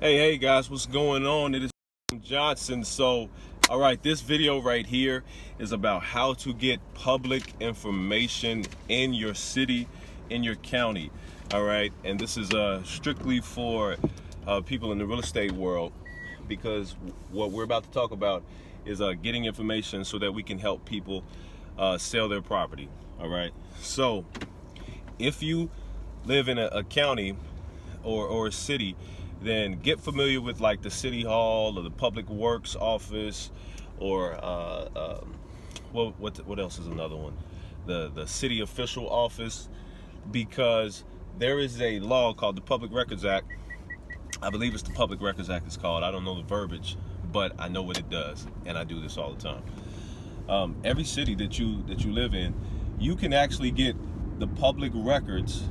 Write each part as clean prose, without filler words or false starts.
Hey guys, what's going on? It is Johnson. All right, this video right here is about how to get public information in your city, in your county. All right, and this is strictly for people in the real estate world, because what we're about to talk about is getting information so that we can help people sell their property. All right, so if you live in a county or a city, then get familiar with like the city hall or the public works office, or what else is another one? The city official office, because there is a law called the Public Records Act. I believe it's the Public Records Act it's called. I don't know the verbiage, but I know what it does, and I do this all the time. Every city that you live in, you can actually get the public records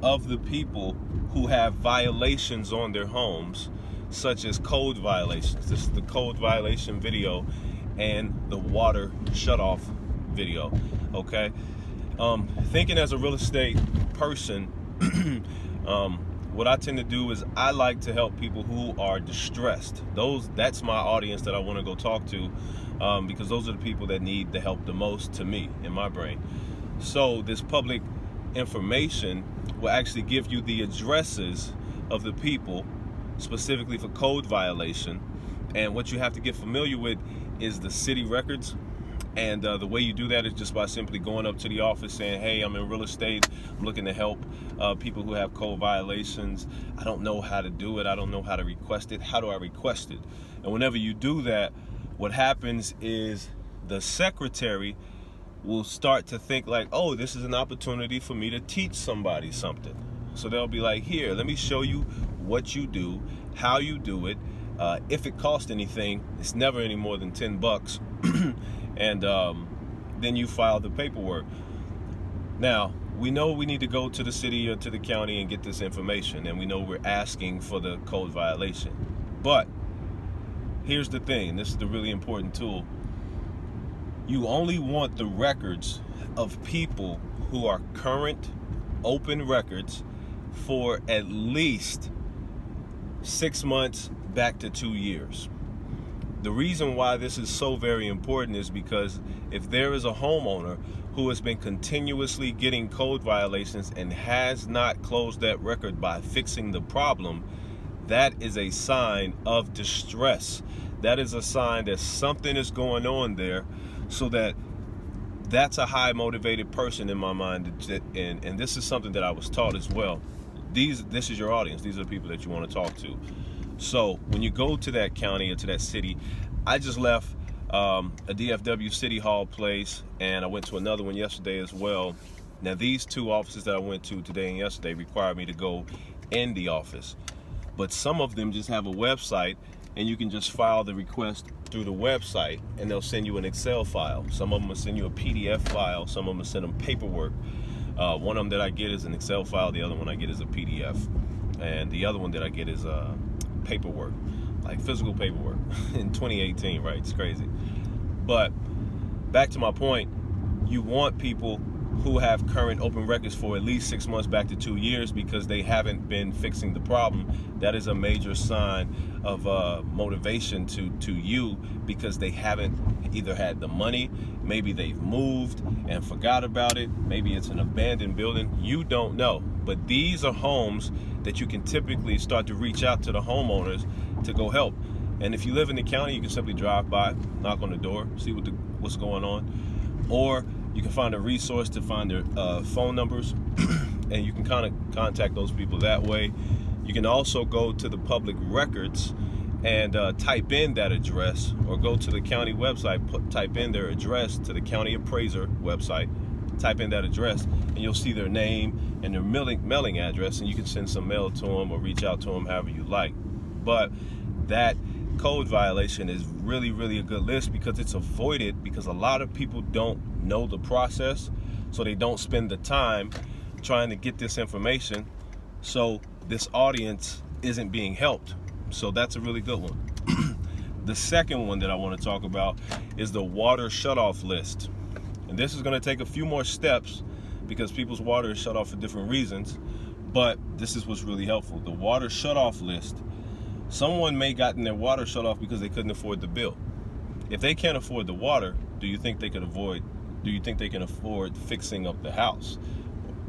of the people who have violations on their homes, such as code violations. This is the code violation video and the water shutoff video. Okay, thinking as a real estate person, what I tend to do is I like to help people who are distressed. That's my audience that I want to go talk to, because those are the people that need the help the most, to me, in my brain. So this public information will actually give you the addresses of the people specifically for code violation, and what you have to get familiar with is the city records. And the way you do that is just by simply going up to the office saying, hey, I'm in real estate, I'm looking to help people who have code violations. I don't know how to do it, I don't know how to request it. How do I request it? And whenever you do that, what happens is the secretary will start to think like, oh, this is an opportunity for me to teach somebody something. So they'll be like, here, let me show you what you do, how you do it. If it costs anything, it's never any more than $10. And then you file the paperwork. Now, we know we need to go to the city or to the county and get this information, and we know we're asking for the code violation. But here's the thing, this is the really important tool. You only want the records of people who are current open records for at least 6 months back to 2 years. The reason why this is so very important is because if there is a homeowner who has been continuously getting code violations and has not closed that record by fixing the problem, that is a sign of distress. That is a sign that something is going on there. So that's a high motivated person in my mind, and this is something that I was taught as well. This is your audience. These are the people that you want to talk to. So when you go to that county or to that city, I just left a DFW City Hall place, and I went to another one yesterday as well. Now these two offices that I went to today and yesterday required me to go in the office, but some of them just have a website, and you can just file the request through the website, and they'll send you an Excel file. Some of them will send you a PDF file. Some of them will send them paperwork. One of them that I get is an Excel file. The other one I get is a PDF. And the other one that I get is paperwork, like physical paperwork in 2018, right? It's crazy. But back to my point, you want people who have current open records for at least 6 months back to 2 years, because they haven't been fixing the problem. That is a major sign of motivation to you, because they haven't either had the money, maybe they've moved and forgot about it, maybe it's an abandoned building, you don't know. But these are homes that you can typically start to reach out to the homeowners to go help. And if you live in the county, you can simply drive by, knock on the door, see what's going on, or you can find a resource to find their phone numbers, and you can kind of contact those people that way. You can also go to the public records and type in that address, or go to the county website, type in their address to the county appraiser website, type in that address, and you'll see their name and their mailing address, and you can send some mail to them or reach out to them however you like. But that code violation is really, really a good list, because it's avoided, because a lot of people don't know the process, so they don't spend the time trying to get this information. So this audience isn't being helped. So that's a really good one. The second one that I want to talk about is the water shutoff list. And this is going to take a few more steps, because people's water is shut off for different reasons, but this is what's really helpful. The water shutoff list Someone may gotten their water shut off because they couldn't afford the bill. If they can't afford the water, do you think they can afford fixing up the house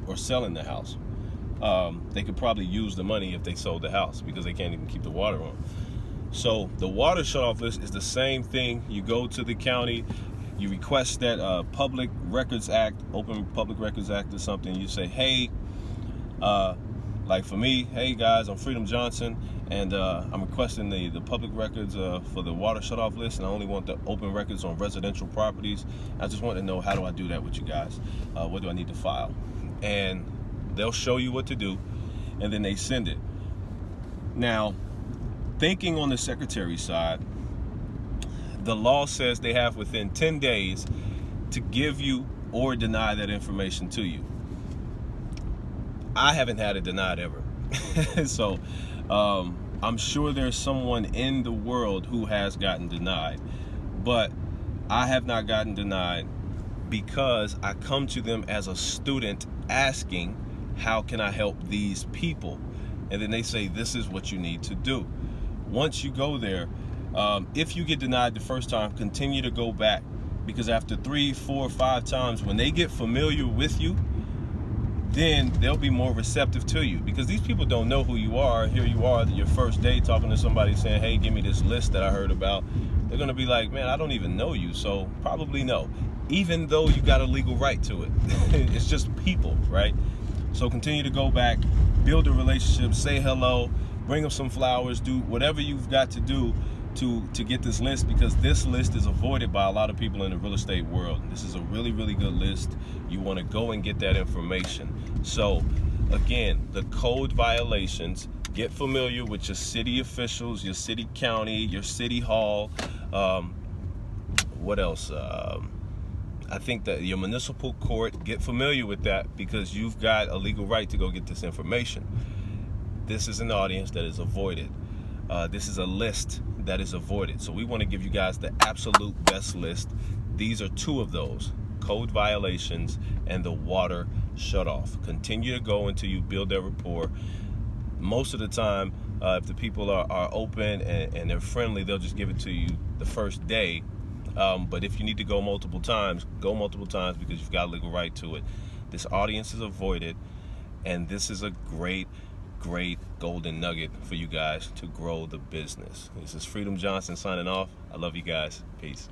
or selling the house? They could probably use the money if they sold the house because they can't even keep the water on. So the water shut-off list is the same thing. You go to the county, you request that Public Records Act, Open Public Records Act or something. You say, hey, like for me, hey guys, I'm Freedom Johnson, and I'm requesting the public records for the water shut-off list, and I only want the open records on residential properties. I just want to know, how do I do that with you guys? What do I need to file? And they'll show you what to do, and then they send it. Now, thinking on the secretary's side, the law says they have within 10 days to give you or deny that information to you. I haven't had it denied ever. So I'm sure there's someone in the world who has gotten denied, but I have not gotten denied because I come to them as a student asking, how can I help these people? And then they say, this is what you need to do. Once you go there, if you get denied the first time, continue to go back, because after 3, 4, 5 times, when they get familiar with you, then they'll be more receptive to you, because these people don't know who you are. Here you are, your first day, talking to somebody saying, hey, give me this list that I heard about. They're gonna be like, man, I don't even know you, so probably no, even though you got a legal right to it. It's just people, right? So continue to go back, build a relationship, say hello, bring them some flowers, do whatever you've got to do to get this list, because this list is avoided by a lot of people in the real estate world. This is a really, really good list. You want to go and get that information. So again, the code violations, get familiar with your city officials, your city county, your city hall. What else? I think that your municipal court, get familiar with that, because you've got a legal right to go get this information. This is an audience that is avoided. This is a list that is avoided. So we want to give you guys the absolute best list. These are 2 of those: code violations and the water shutoff. Continue to go until you build that rapport. Most of the time, if the people are open and they're friendly, they'll just give it to you the first day. But if you need to go multiple times, because you've got a legal right to it. This audience is avoided, and this is a great golden nugget for you guys to grow the business. This is Freedom Johnson signing off. I love you guys. Peace.